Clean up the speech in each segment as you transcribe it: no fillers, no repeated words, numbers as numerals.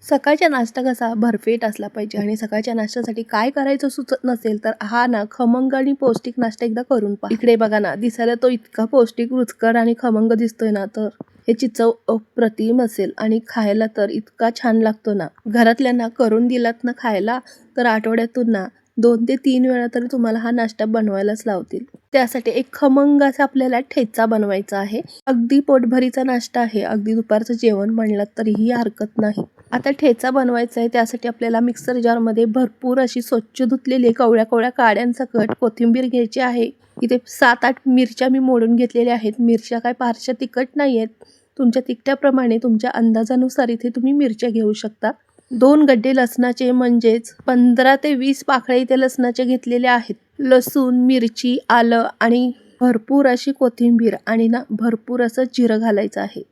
सकाळचा नाश्ता कसा भरपेट असला पाहिजे आणि सकाळच्या नाश्त्यासाठी काय करायचं सुचत नसेल तर हा ना खमंग आणि पौष्टिक नाश्ता एकदा करून पहा। इकडे बघा ना, दिसायला तो इतका पौष्टिक, रुचकर आणि खमंग दिसतोय ना, तर ह्याची चव अप्रतिम असेल आणि खायला तर इतका छान लागतो ना। घरातल्यांना करून दिलात ना खायला तर आठवड्यातून ना 2 ते 3 वेळा तरी तुम्हाला हा नाश्ता बनवायलाच लावतील। त्यासाठी एक खमंग असा आपल्याला ठेचा बनवायचा आहे। अगदी पोटभरीचा नाश्ता आहे, अगदी दुपारचं जेवण म्हणलं तरीही हरकत नाही। आता ठेचा बनवायचा आहे, त्यासाठी आपल्याला मिक्सर जारमध्ये भरपूर अशी स्वच्छ धुतलेली कवळ्या कवळ्या काड्यांसकट कोथिंबीर घ्यायची आहे। इथे 7-8 मिरच्या मी मोडून घेतलेल्या आहेत। मिरच्या काय फारशा तिखट नाही आहेत, तुमच्या तिखटाप्रमाणे तुमच्या अंदाजानुसार इथे तुम्ही मिरच्या घेऊ शकता। 2 गड्डे लसणाचे म्हणजेच 15 ते 20 पाकळ्या इथे लसणाचे घेतलेले आहेत। लसूण, मिरची, आलं आणि भरपूर अशी कोथिंबीर आणि ना भरपूर असं जिरं घालायचं आहे।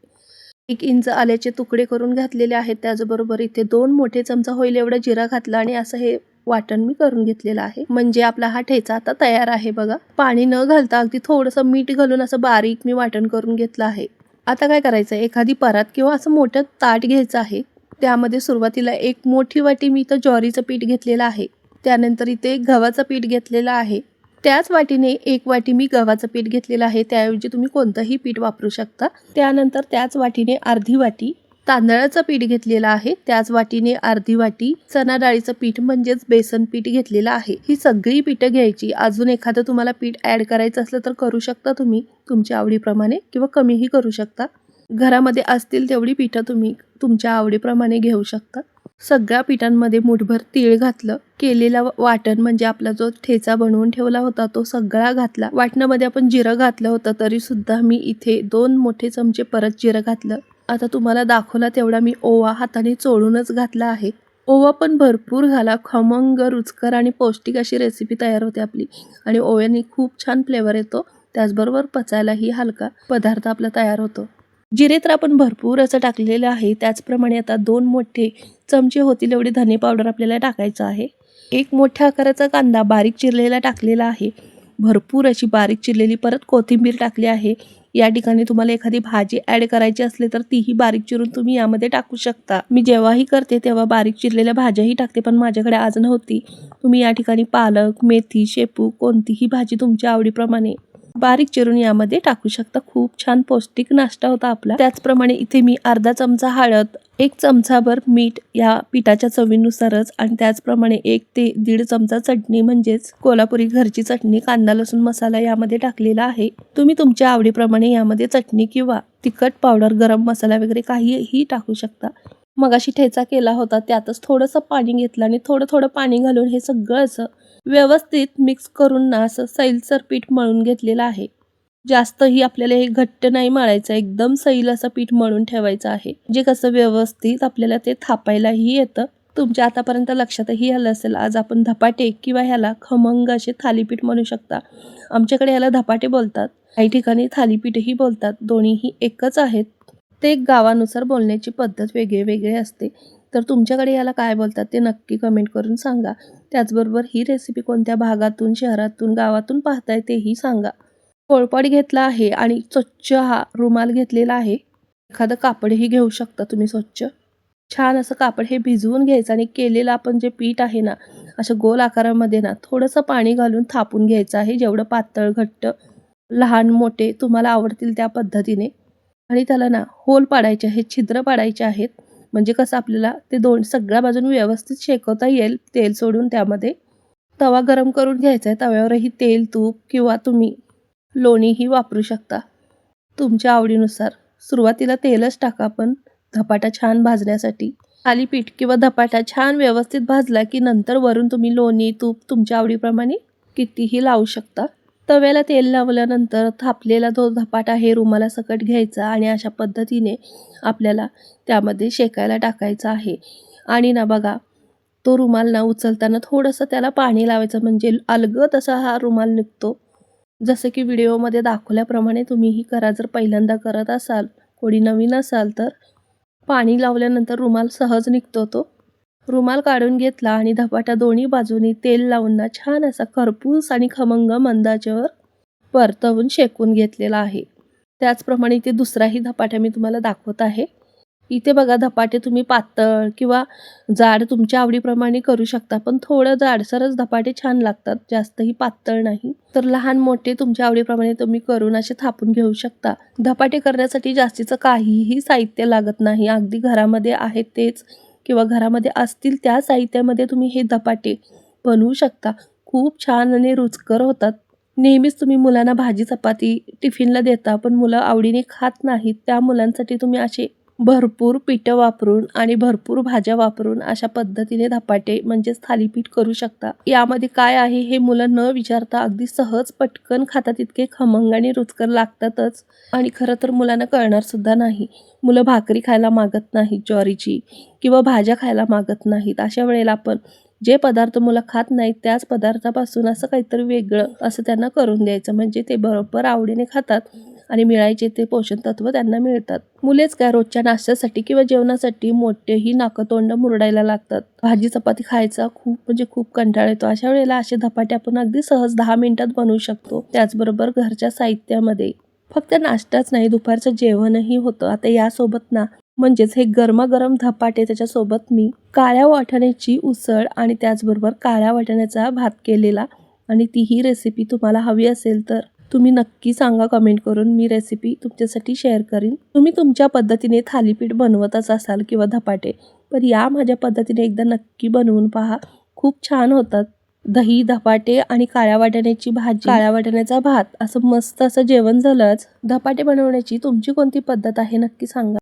1 इंच आल्याचे तुकडे करून घातलेले आहेत। त्याचबरोबर इथे 2 मोठे चमचा होईल एवढा जिरा घातला आणि असं हे वाटण मी करून घेतलेलं आहे। म्हणजे आपला हा ठेचा आता तयार आहे बघा। पाणी न घालता अगदी थोडंसं मीठ घालून असं बारीक मी वाटण करून घेतलं आहे। आता काय करायचं, एखादी परात किंवा असं मोठं ताट घ्यायचं आहे। त्यामध्ये सुरुवातीला 1 मोठी वाटी मी इथं ज्वारीचं पीठ घेतलेलं आहे। त्यानंतर इथे गव्हाचं पीठ घेतलेलं आहे। त्याच वाटीने 1 वाटी मी गव्हाचं पीठ घेतलेलं आहे, त्याऐवजी तुम्ही कोणतंही पीठ वापरू शकता। त्यानंतर त्याच वाटीने अर्धी वाटी तांदळाचं पीठ घेतलेलं आहे। त्याच वाटीने अर्धी वाटी चणा डाळीचं पीठ म्हणजेच बेसन पीठ घेतलेलं आहे। ही सगळी पीठं घ्यायची। अजून एखादं तुम्हाला पीठ ऍड करायचं असलं तर करू शकता तुम्ही तुमच्या आवडीप्रमाणे, किंवा कमीही करू शकता। घरामध्ये असतील तेवढी पीठं तुम्ही तुमच्या आवडीप्रमाणे घेऊ शकता। सगळ्या पिठांमध्ये मुठभर तीळ घातलं। केलेला वाटण म्हणजे आपला जो ठेचा बनवून ठेवला होता तो सगळा घातला। वाटणामध्ये आपण जिरं घातलं होतं, तरी सुद्धा मी इथे 2 मोठे चमचे परत जिरं घातलं। आता तुम्हाला दाखवला तेवढा मी ओवा हाताने चोळूनच घातला आहे। ओवा पण भरपूर घाला, खमंग, रुचकर आणि पौष्टिक अशी रेसिपी तयार होते आपली। आणि ओव्याने खूप छान फ्लेवर येतो, त्याचबरोबर पचायलाही हलका पदार्थ आपला तयार होतो। जिरे तर आपण भरपूर असं टाकलेलं आहे। त्याचप्रमाणे आता 2 मोठे चमचे होतील एवढे धने पावडर आपल्याला टाकायचं आहे। 1 मोठ्या आकाराचा कांदा बारीक चिरलेला टाकलेला आहे। भरपूर अशी बारीक चिरलेली परत कोथिंबीर टाकली आहे। या ठिकाणी तुम्हाला एखादी भाजी ऍड करायची असली तर तीही बारीक चिरून तुम्ही यामध्ये टाकू शकता। मी जेव्हाही करते तेव्हा बारीक चिरलेल्या भाज्याही टाकते, पण माझ्याकडे आज नव्हती। तुम्ही या ठिकाणी पालक, मेथी, शेपू कोणतीही भाजी तुमच्या आवडीप्रमाणे बारीक चिरून यामध्ये टाकू शकता। खूप छान पौष्टिक नाश्ता होता आपला। त्याचप्रमाणे इथे मी अर्धा चमचा हळद, 1 चमचाभर मीठ या पिठाच्या चवीनुसारच, आणि त्याचप्रमाणे 1 ते 1.5 चमचा चटणी म्हणजेच कोल्हापुरी घरची चटणी, कांदा लसूण मसाला यामध्ये टाकलेला आहे। तुम्ही तुमच्या आवडीप्रमाणे यामध्ये चटणी किंवा तिखट पावडर, गरम मसाला वगैरे काहीही टाकू शकता। मगाशी ठेचा केला होता त्यातच थोडंसं पाणी घेतलं आणि थोडं थोडं पाणी घालून हे सगळं असं व्यवस्थित मिक्स करून ना असं सैलसर पीठ मळून घेतलेलं आहे। जास्तही आपल्याला हे घट्ट नाही मळायचं, एकदम सैल असं पीठ मळून ठेवायचं आहे, जे कसं व्यवस्थित आपल्याला ते थापायलाही येतं। तुमच्या आतापर्यंत लक्षातही आलं असेल, आज आपण धपाटे किंवा ह्याला खमंग असे थालीपीठ म्हणू शकता। आमच्याकडे ह्याला धपाटे बोलतात, काही ठिकाणी थालीपीठही बोलतात, दोन्हीही एकच आहेत। ते गावानुसार बोलण्याची पद्धत वेगळी असते। तर तुमच्याकडे याला काय बोलतात ते नक्की कमेंट करून सांगा। त्याचबरोबर ही रेसिपी कोणत्या भागातून, शहरातून, गावातून पाहताय तेही सांगा। पोळपाट घेतला आहे आणि स्वच्छ हा रुमाल घेतलेला आहे। एखादं कापडही घेऊ शकता तुम्ही स्वच्छ। छान असं कापड हे भिजवून घ्यायचं आणि केलेलं आपण जे पीठ आहे ना, असं गोल आकारामध्ये ना थोडंसं पाणी घालून थापून घ्यायचं आहे। जेवढं पातळ, घट्ट, लहान, मोठे तुम्हाला आवडतील त्या पद्धतीने, आणि त्याला ना होल पाडायचे आहेत, छिद्र पाडायचे आहेत, म्हणजे कसं आपल्याला ते सगळ्या बाजून व्यवस्थित शेकवता येईल तेल सोडून। त्यामध्ये तवा गरम करून घ्यायचा आहे। तव्यावरही तेल, तूप किंवा तुम्ही लोणीही वापरू शकता तुमच्या आवडीनुसार। सुरुवातीला तेलच टाका पण धपाटा छान भाजण्यासाठी। थालीपीठ किंवा धपाटा छान व्यवस्थित भाजला की नंतर वरून तुम्ही लोणी, तूप तुमच्या आवडीप्रमाणे कितीही लावू शकता। तव्याला तेल लावल्यानंतर थापलेला तो धपाटा हे रुमालासकट घ्यायचा आणि अशा पद्धतीने आपल्याला त्यामध्ये शेकायला टाकायचा आहे। आणि ना बघा, तो रुमाल ना उचलताना थोडंसं त्याला पाणी लावायचं, म्हणजे अलगद असा हा रुमाल निघतो। जसं की व्हिडिओमध्ये दाखवल्याप्रमाणे तुम्हीही करा। जर पहिल्यांदा करत असाल, कोणी नवीन असाल, तर पाणी लावल्यानंतर रुमाल सहज निघतो तो। रुमाल काढून घेतला आणि धपाटा दोन्ही बाजूनी तेल लावून ना छान असा खरपूस आणि खमंग मंद आचेवर परतवून शेकून घेतलेला आहे। त्याचप्रमाणे इथे दुसराही धपाटा मी तुम्हाला दाखवत आहे। इथे बघा धपाटे तुम्ही पातळ किंवा जाड तुमच्या आवडीप्रमाणे करू शकता, पण थोडं जाडसरच धपाटे छान लागतात, जास्तही पातळ नाही. तर लहान मोठे तुमच्या आवडीप्रमाणे तुम्ही करून असे थापून घेऊ शकता. धपाटे करण्यासाठी जास्तीचं काहीही साहित्य लागत नाही. अगदी घरामध्ये आहे तेच किंवा घरामध्ये असतील त्या साहित्यामध्ये तुम्ही हे धपाटे बनवू शकता. खूप छान आणि रुचकर होतात. नेहमीच तुम्ही मुलांना भाजी चपाती टिफिनला देता, पण मुलं आवडीने खात नाहीत. त्या मुलांसाठी तुम्ही असे भरपूर पिठं वापरून आणि भरपूर भाज्या वापरून अशा पद्धतीने धपाटे म्हणजेच थालीपीठ करू शकता. यामध्ये काय आहे हे मुलं न विचारता अगदी सहज पटकन खातात, इतके खमंग आणि रुचकर लागतातच. आणि खरं तर मुलांना कळणार सुद्धा नाही. मुलं भाकरी खायला मागत नाहीत ज्वारीची किंवा भाज्या खायला मागत नाहीत. अशा वेळेला आपण जे पदार्थ मुलं खात नाहीत त्याच पदार्थापासून असं काहीतरी वेगळं असं त्यांना करून द्यायचं, म्हणजे ते बरोबर आवडीने खातात आणि मिळायचे ते पोषण तत्व त्यांना मिळतात. मुलेच काय, रोजच्या नाश्त्यासाठी किंवा जेवणासाठी मोठेही नाकतोंड मुरडायला लागतात. भाजी चपाती खायचा खूप म्हणजे खूप कंटाळा येतो. अशा वेळेला असे धपाटे आपण अगदी सहज 10 मिनिटात बनवू शकतो. त्याचबरोबर घरच्या साहित्यामध्ये फक्त नाश्ताच नाही, दुपारचं जेवणही होतं. आता यासोबत ना म्हणजेच हे गरमागरम धपाटे, त्याच्यासोबत मी काळ्या वाटाण्याची उसळ आणि त्याचबरोबर काळ्या वाटाण्याचा भात केलेला, आणि तीही रेसिपी तुम्हाला हवी असेल तर तुम्ही नक्की सांगा कमेंट करून. मी रेसिपी तुमच्यासाठी शेअर करीन. तुम्ही तुमच्या पद्धतीने थालीपीठ बनवतच असाल किंवा धपाटे, पण या माझ्या पद्धतीने एकदा नक्की बनवून पहा, खूप छान होतात. दही, धपाटे आणि काळ्या वाटाण्याची भाजी, काळ्या वाटाण्याचा भात, असं मस्त असं जेवण झालंच. धपाटे बनवण्याची तुमची कोणती पद्धत आहे नक्की सांगा.